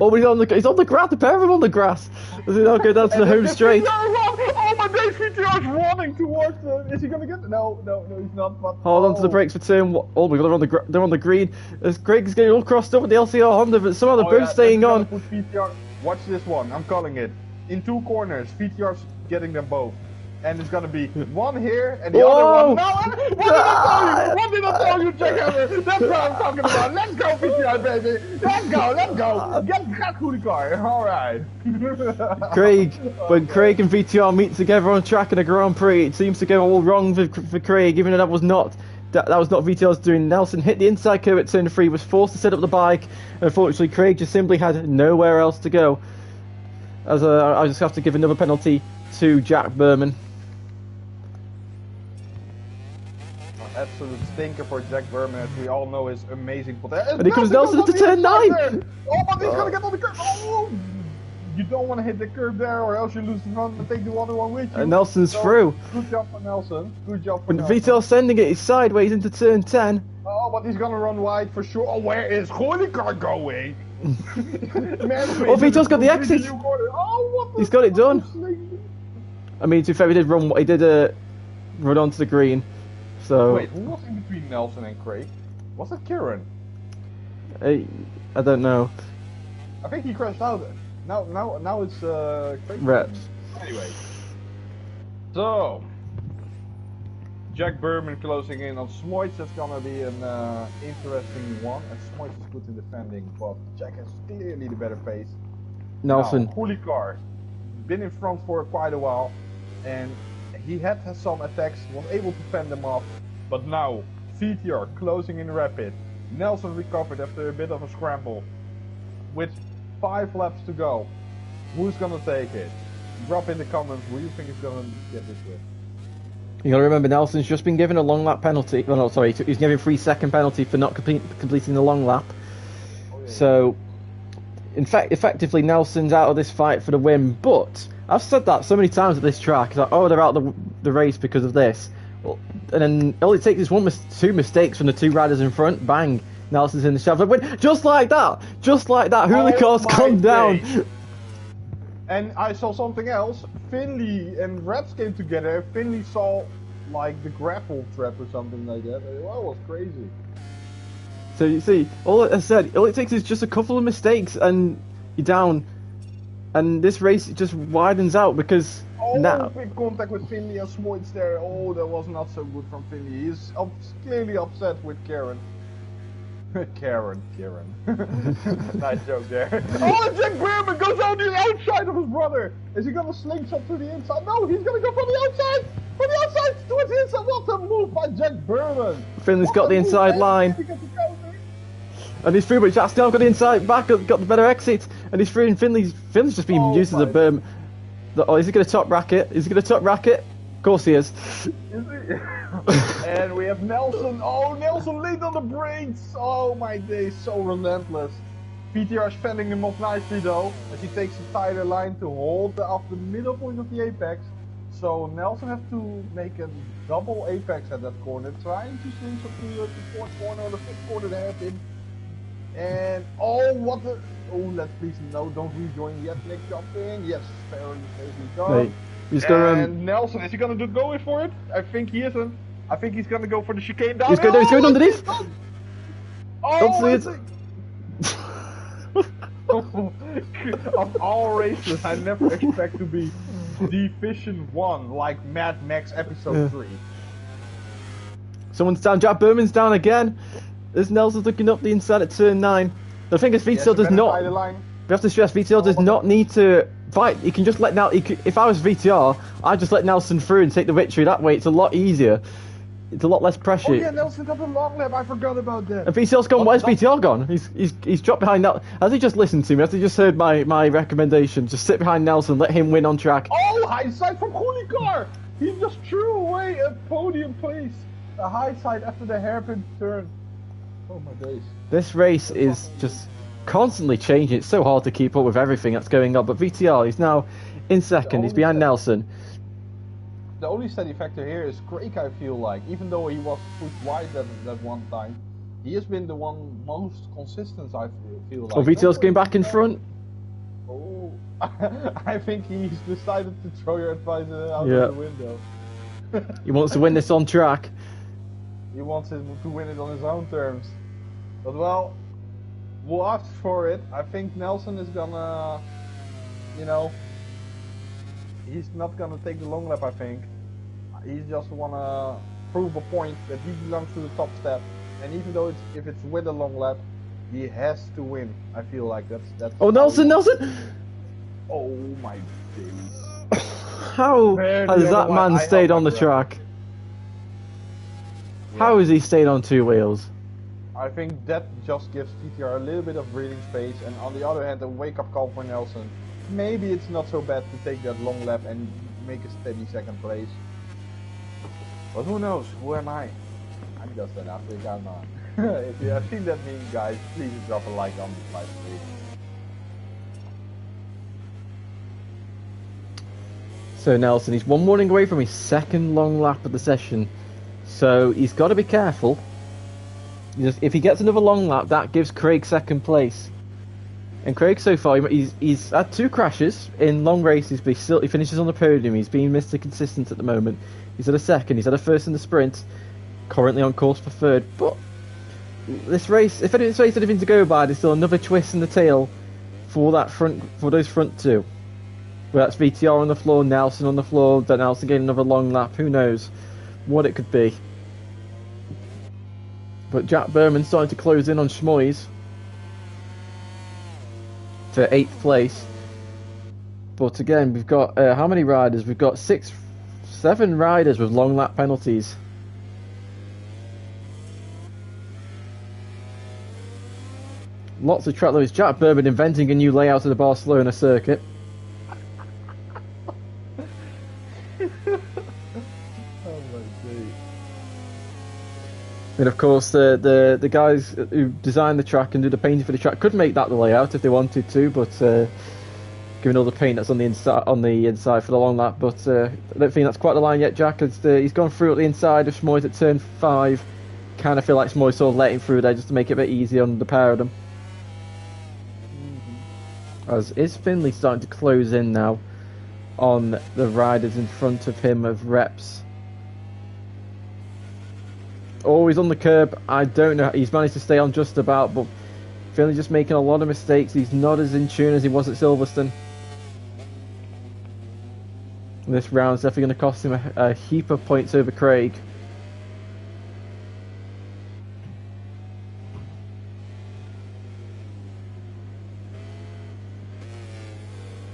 Oh, he's on the grass. The pair of them on the grass. As they now go down to the home straight. Oh my days, VTR is running towards them. Is he gonna get? No, he's not. But, Hold on to the brakes for turn one. Oh my god, they're on the green. As Craig's getting all crossed up with the LCR Honda, but somehow they're both staying on. Put VTR. Watch this one. I'm calling it. In two corners, VTR's getting them both. And it's gonna be one here and the other one. No, what did I tell you, Jackhammer? That's what I'm talking about. Let's go, VTR, baby. Let's go. Get Kulikar. All right. When Craig and VTR meet together on track in a Grand Prix, it seems to go all wrong for Craig, even though that was not VTR's doing. Nelson hit the inside curve at turn 3, was forced to set up the bike. Unfortunately, Craig just simply had nowhere else to go. As I just have to give another penalty to Jack Berman. Absolute stinker for Jack Berman, as we all know his amazing potential. And here comes Nelson into turn 9! Oh, but he's gonna get on the curve! Oh! You don't want to hit the curve there, or else you lose the front and take the other one with you. And Nelson's through. Good job for Nelson. Good job for And Nelson. VTR sending it sideways into turn 10. Oh, but he's gonna run wide for sure. Oh, where is Kulikar going? VTR's got the exit. Oh, what the He's got it done. I mean, to be fair, he did run onto the green. So wait, who was in between Nelson and Craig? Was it Kieran? I don't know. I think he crashed out. Now it's Craig. Reps. Anyway, so Jack Berman closing in on Smoits. That's gonna be an interesting one. And Smoits is good in defending, but Jack has clearly the better pace. Nelson. Now, Kulikar been in front for quite a while, and he had some attacks, was able to fend them off, but now VTR closing in rapid. Nelson recovered after a bit of a scramble. With 5 laps to go, who's gonna take it? Drop in the comments who you think is gonna get this with. You gotta remember, Nelson's just been given a long lap penalty. Well, no, sorry, he's given a 3-second penalty for not completing the long lap. Oh, yeah. So, in fact, effectively, Nelson's out of this fight for the win. But I've said that so many times at this track. It's like, oh, they're out of the race because of this. Well, and then all it takes is two mistakes from the 2 riders in front. Bang, Nelson's in the shaft. Like, just like that. Hulikar's come down. And I saw something else. Finley and Raps came together. Finley saw like the grapple trap or something like that. That was crazy. So you see, all it takes is just a couple of mistakes and you're down. And this race just widens out because now... big contact with Finley and Smoits there. Oh, that was not so good from Finley. He's clearly upset with Karen. Karen. Nice joke there. Oh, Jack Berman goes on the outside of his brother. Is he gonna slingshot to the inside? No, he's gonna go from the outside. From the outside towards the inside. What a move by Jack Berman. Finley's got the inside line. And he's through, but Jack's now got the inside back, got the better exit, and he's through. And Finley's just being Oh used as a my- berm. Oh, is he going to top racket? Is he going to top racket? Of course he is. And we have Nelson. Oh, Nelson late on the brakes. Oh my days, so relentless. PTR fending him off nicely though, as he takes a tighter line to hold off the middle point of the apex. So Nelson has to make a double apex at that corner, trying to swing something to the fourth corner or the fifth corner to have him. And oh, what the! Oh, let's please no, don't rejoin yet. Nick jumping. Yes, very safely done. Right. He's gonna. And Nelson, is he gonna go in for it? I think he isn't. I think he's gonna go for the chicane down. He's going underneath. Oh, Don't see it. of all races, I never expect to be Division 1 like Mad Max Episode 3. Someone's down. Jack Berman's down again. There's Nelson's looking up the inside at turn 9. The thing is, VTL does not. We have to stress, VTL does not need to fight. He can just let now. If I was VTR, I'd just let Nelson through and take the victory that way. It's a lot easier. It's a lot less pressure. Oh yeah, Nelson got the long lap. I forgot about that. And VTL's gone. Where's VTL gone? He's dropped behind now. Has he just listened to me? Has he just heard my recommendation? Just sit behind Nelson, let him win on track. Oh, hindsight from Hoolicar! He just threw away a podium place. A high side after the hairpin turn. Oh my days. This race is just constantly changing. It's so hard to keep up with everything that's going on. But VTR, he's now in second. He's behind Nelson. The only steady factor here is Craig, I feel like. Even though he was pushed wide that one time, he has been the one most consistent, I feel like. Oh, VTL's going back in front. Oh, I think he's decided to throw your advisor out of the window. He wants to win this on track. He wants to win it on his own terms. But well, we'll ask for it. I think Nelson is gonna, you know, he's not gonna take the long lap, I think. He just wanna prove a point that he belongs to the top step. And even though if it's with a long lap, he has to win. I feel like that's. Oh, Nelson! Oh my days! How has that man stayed on the track? Yeah. How has he stayed on two wheels? I think that just gives TTR a little bit of breathing space, and on the other hand, a wake-up call for Nelson. Maybe it's not so bad to take that long lap and make a steady second place. But who knows? Who am I? I'm just an African man. If you have seen that meme, guys, please drop a like on this live stream. So Nelson, he's one warning away from his second long lap of the session. So he's got to be careful. If he gets another long lap, that gives Craig second place. And Craig, so far, he's had 2 crashes in long races, but he finishes on the podium. He's been Mr. Consistent at the moment. He's had a second, he's had a first in the sprint, currently on course for third. But this race, if this race had anything to go by, there's still another twist in the tail for those front 2. Well, that's VTR on the floor, Nelson on the floor, then Nelson getting another long lap. Who knows what it could be? But Jack Berman's starting to close in on Schmoyes for 8th place. But again, we've got how many riders? We've got 7 riders with long lap penalties. Lots of track limits. Jack Berman inventing a new layout of the Barcelona circuit. And of course, the guys who designed the track and do the painting for the track could make that the layout if they wanted to, but given all the paint that's on the inside for the long lap, but I don't think that's quite the line yet. Jack he's gone through at the inside of Schmoyes at turn 5. Kind of feel like Schmoyes sort of let him through there just to make it a bit easier on the pair of them. As is Finley starting to close in now on the riders in front of him of reps. Always on the curb. I don't know. He's managed to stay on just about, but Finley just making a lot of mistakes. He's not as in tune as he was at Silverstone. And this round's definitely going to cost him a heap of points over Craig.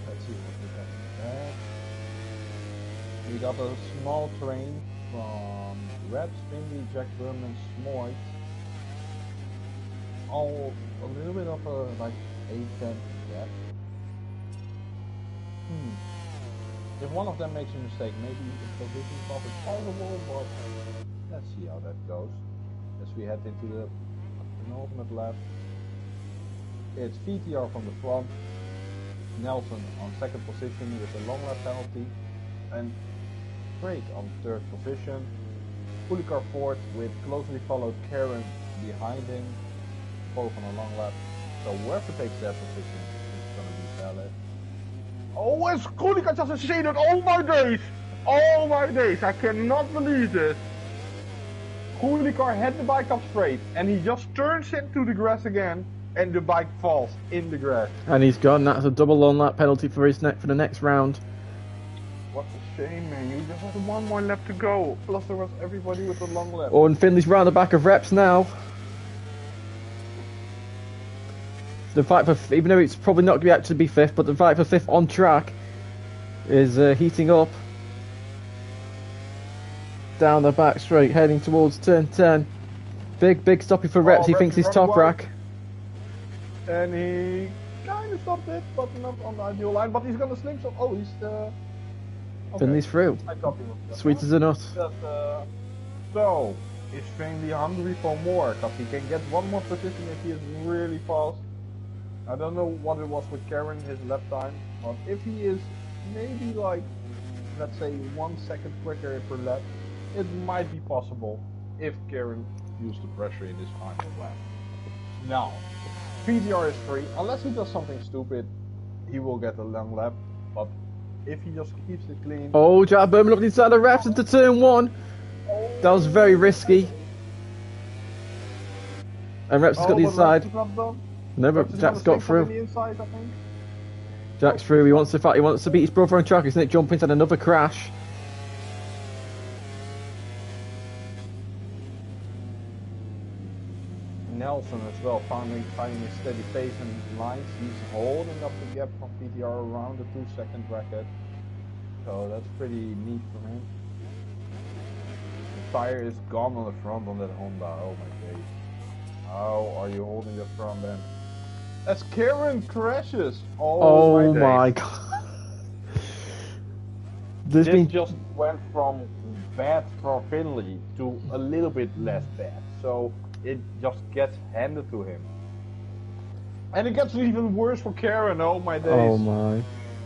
Let's see what we got back. We got a small train from Reps, Finley, Jack Berman, Schmoyes. all a little bit of a like 8-10 gap. If one of them makes a mistake, maybe a position swap is possible, but let's see how that goes. As we head into the penultimate lap, it's VTR from the front, Nelson on second position with a long lap penalty, and Craig on third position. Kulikar fourth with closely followed Karen behind him, both on a long lap. So whoever takes that position is going to be valid. Oh, it's Kulikar just succeeded! Oh my days! Oh my days! I cannot believe this! Kulikar had the bike up straight and he just turns into the grass again and the bike falls in the grass. And he's gone. That's a double long lap penalty for his for the next round. What a shame, man. You just had one more lap to go. Plus there was everybody with a long lap. Oh, and Finley's round the back of Reps now. The fight for, even though it's probably not going to be actually be fifth, but the fight for fifth on track is heating up. Down the back straight, heading towards turn 10. Big stopping for Reps. He thinks he's top rack. And he kind of stopped it, but not on the ideal line. But he's going to sling some. Oh, he's okay. Finley's through. I copy him. Sweet as a nut. So, is Finley hungry for more? Because he can get one more position if he is really fast. I don't know what it was with Karen, his lap time, but if he is maybe like, let's say 1 second quicker per lap, it might be possible if Karen used the pressure in his final lap. Now, PDR is free, unless he does something stupid, he will get a long lap, but if he just keeps it clean... Oh, Jack Berman up the inside of Reps into turn 1. That was very risky. And Reps has got the inside. No, but Jack's got through. Inside, I think. Jack's through. He wants to fight. He wants to beat his brother on track. Isn't it? Jumping into another crash. Nelson as well, finding a steady pace in lines. He's holding up the gap from PTR around the 2-second bracket. So that's pretty neat for him. The tire is gone on the front on that Honda. Oh my days. How are you holding the front end? As Karen crashes! Oh my god. This just went from bad for Finley to a little bit less bad. So it just gets handed to him. And it gets even worse for Karen, oh my days. Oh my.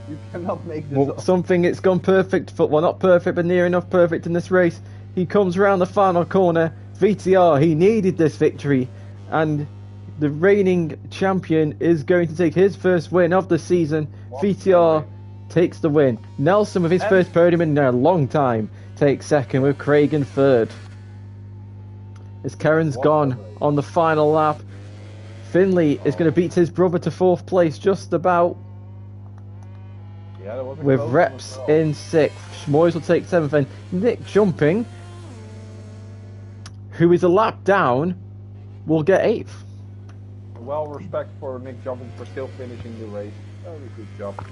You cannot make this up. Something, it's gone perfect, well not perfect, but near enough perfect in this race. He comes around the final corner. VTR, he needed this victory. And the reigning champion is going to take his first win of the season. VTR takes the win. Nelson, with his first podium in a long time, takes second with Craig in third. As Karen's gone on the final lap, Finley is going to beat his brother to fourth place just about. Yeah, with Reps in sixth. Schmoys will take seventh, and Nick Jumping, who is a lap down, will get eighth. Well, respect for Nick Jumping for still finishing the race. Very good job.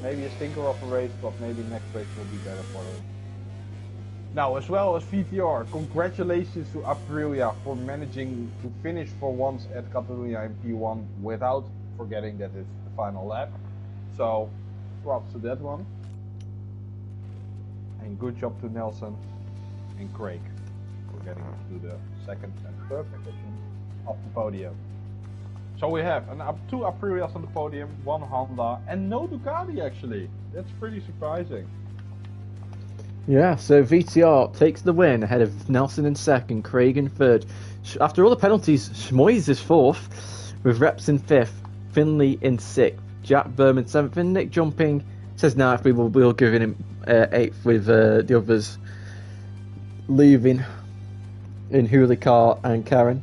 Maybe a stinker of a race, but maybe next race will be better for him. Now, as well as VTR, congratulations to Aprilia for managing to finish for once at Catalan in P1 without forgetting that it's the final lap. So, props to that one. And good job to Nelson and Craig for getting to the second and third position of the podium. So we have two Aprilias on the podium, one Honda, and no Ducati actually. That's pretty surprising. Yeah, so VTR takes the win ahead of Nelson in second, Craig in third. After all the penalties, Schmoys is fourth, with Reps in fifth, Finley in sixth, Jack Berman seventh, and Nick Jumping says now if we'll give him eighth with the others leaving in Hulikar and Karen.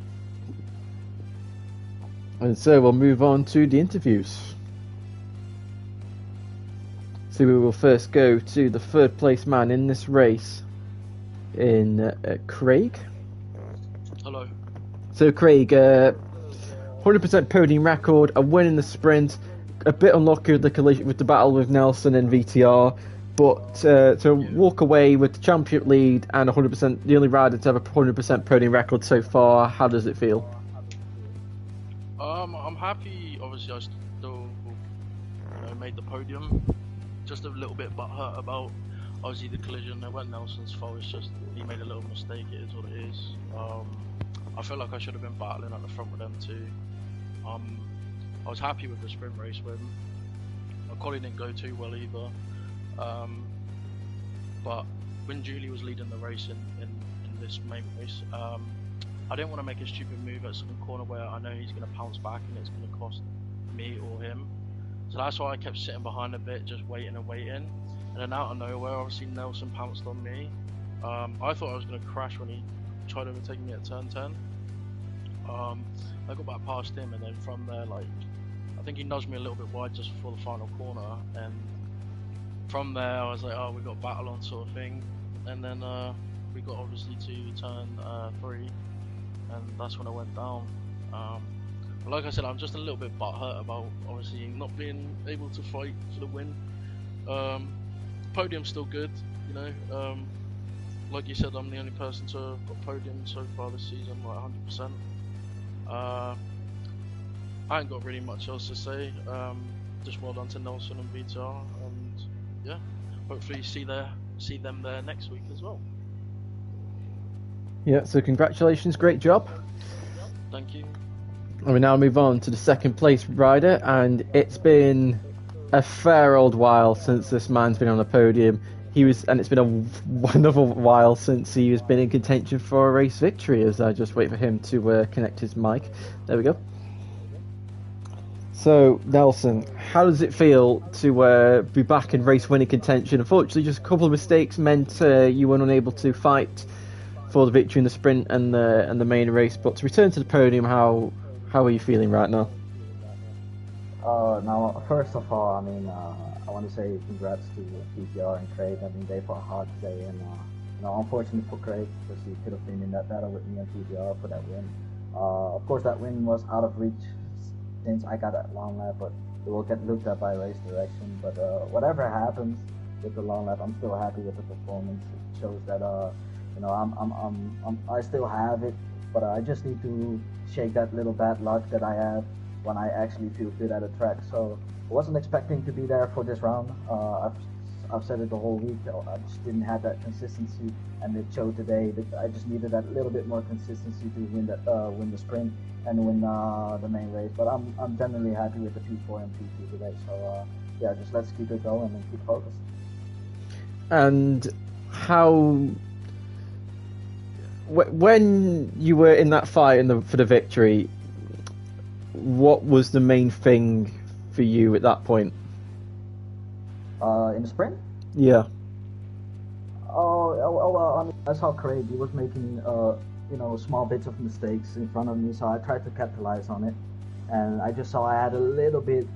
And so we'll move on to the interviews. So we will first go to the third place man in this race, in Craig. Hello. So Craig, 100% podium record, a win in the sprint, a bit unlucky with the collision with the battle with Nelson and VTR, but to walk away with the championship lead and 100%, the only rider to have a 100% podium record so far, how does it feel? I'm happy. Obviously, I still, made the podium. Just a little bit butthurt about obviously the collision. It wasn't Nelson's fault. It's just he made a little mistake. It is what it is. I feel like I should have been battling at the front with them too. I was happy with the sprint race win. My quali didn't go too well either. But when Julie was leading the race in this main race, I didn't want to make a stupid move at some corner where I know he's going to pounce back and it's going to cost me or him. So that's why I kept sitting behind a bit, just waiting and waiting. And then out of nowhere, obviously Nelson pounced on me. I thought I was going to crash when he tried overtaking me at turn 10. I got back past him, and then from there, I think he nudged me a little bit wide just before the final corner. And from there, I was like, oh, we got battle on sort of thing. And then we got obviously to turn 3, and that's when I went down. But like I said, I'm just a little bit butthurt about obviously not being able to fight for the win. Podium's still good, like you said, I'm the only person to have got podium so far this season, 100%. I ain't got really much else to say. Just well done to Nelson and VTR, and yeah, hopefully see them there next week as well. Yeah, so congratulations, great job. Thank you. And we now move on to the second place rider, and it's been a fair old while since this man's been on the podium. It's been another while since he has been in contention for a race victory, as I just wait for him to connect his mic. There we go. So, Nelson, how does it feel to be back in race winning contention? Unfortunately, just a couple of mistakes meant you were unable to fight for the victory in the sprint and the main race, but to return to the podium, how are you feeling right now? Now, first of all, I want to say congrats to PTR and Craig. They fought hard today, and unfortunately for Craig, because he could have been in that battle with me and PTR for that win. Of course, that win was out of reach since I got that long lap, but it will get looked at by race direction. But whatever happens with the long lap, I'm still happy with the performance. It shows that I still have it, but I just need to shake that little bad luck that I have when I actually feel good at a track. So I wasn't expecting to be there for this round. I've said it the whole week. I just didn't have that consistency, and it showed today that I just needed that little bit more consistency to win the sprint and win the main race. But I'm generally happy with the P4 and P2 today. So yeah, just let's keep it going and keep focused. And how, when you were in that fight for the victory, what was the main thing for you at that point? In the sprint? Yeah. Well, I saw Craig. He was making small bits of mistakes in front of me, so I tried to capitalize on it. And I just saw I had a little bit,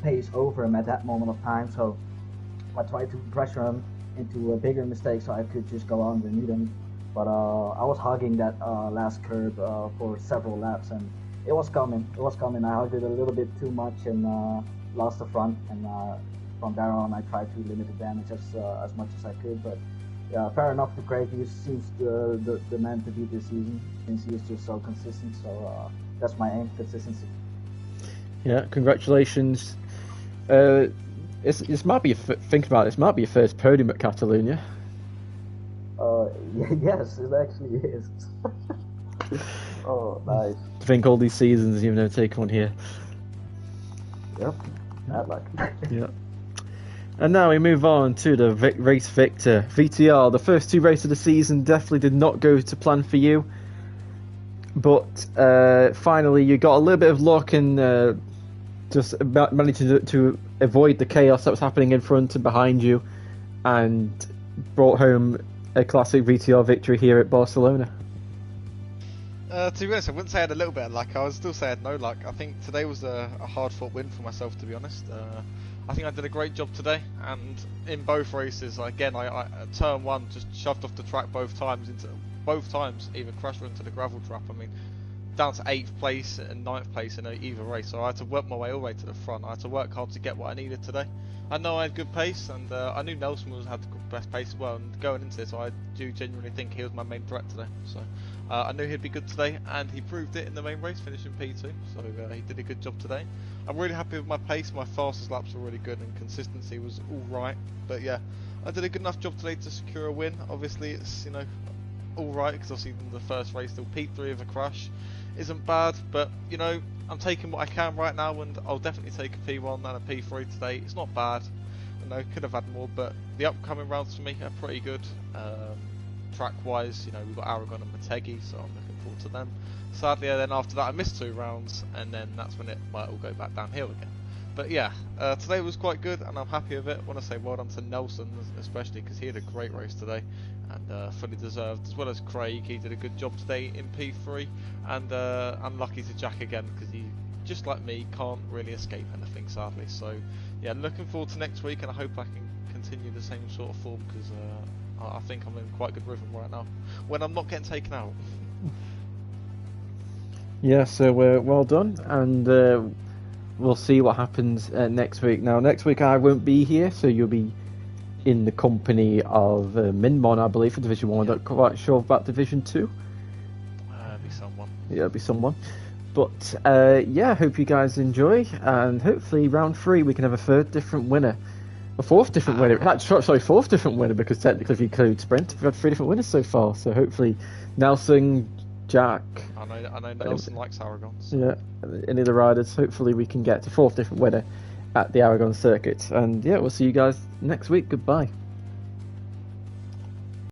pace over him at that moment of time, so I tried to pressure him into a bigger mistake so I could just go underneath him. But I was hugging that last curb for several laps, and it was coming. I hugged it a little bit too much and lost the front. And from there on, I tried to limit the damage as much as I could. But yeah, fair enough to Craig. He seems the man to beat this season, since he is just so consistent. So that's my aim, consistency. Yeah, congratulations. This might be think about it. This might be your first podium at Catalonia. Yes, it actually is. Oh, nice. To think all these seasons you've never taken one here. Yep, bad luck. Yeah. And now we move on to the race victor, VTR. The first two races of the season definitely did not go to plan for you, but finally you got a little bit of luck and just managed to avoid the chaos that was happening in front and behind you, and brought home a classic VTR victory here at Barcelona. To be honest, I wouldn't say I had a little bit of luck. I would still say I had no luck. I think today was a hard-fought win for myself, to be honest. I think I did a great job today, and in both races, again, I turn one just shoved off the track both times, even crashed into the gravel trap. I mean, down to 8th place and 9th place in either race, so I had to work my way all the way to the front. I had to work hard to get what I needed today. I know I had good pace, and I knew Nelson had good best pace as well. And going into this, I do genuinely think he was my main threat today. So I knew he'd be good today, and he proved it in the main race, finishing P2. So he did a good job today. I'm really happy with my pace. My fastest laps were really good, and consistency was all right. But yeah, I did a good enough job today to secure a win. Obviously, it's all right, because obviously the first race, still P3 of a crash isn't bad, but I'm taking what I can right now, and I'll definitely take a P1 and a P3 today. It's not bad, could have had more, but the upcoming rounds for me are pretty good. Track wise, we've got Aragon and Motegi, so I'm looking forward to them. Sadly, then after that I missed 2 rounds, and then that's when it might all go back downhill again. But yeah, today was quite good, and I'm happy with it. I want to say well done to Nelson, especially because he had a great race today, and fully deserved, as well as Craig. He did a good job today in P3, and unlucky to Jack again, because he, just like me, can't really escape anything, sadly. So yeah, looking forward to next week, and I hope I can continue the same sort of form, because I think I'm in quite good rhythm right now, when I'm not getting taken out. Yeah, so well done, and we'll see what happens next week. Now, next week I won't be here, so you'll be in the company of Minmon, I believe, for Division 1. I'm not quite sure about Division 2. It'll be someone. Yeah, it'll be someone. But, yeah, hope you guys enjoy, and hopefully round 3 we can have a third different winner. A fourth different winner. Sorry, fourth different winner, because technically if you include Sprint, we've had 3 different winners so far. So hopefully Nelson, Jack... I know Nelson likes Aragon. So. Yeah, any of the riders. Hopefully we can get to 4th different winner at the Aragon circuit. And yeah, we'll see you guys next week. Goodbye.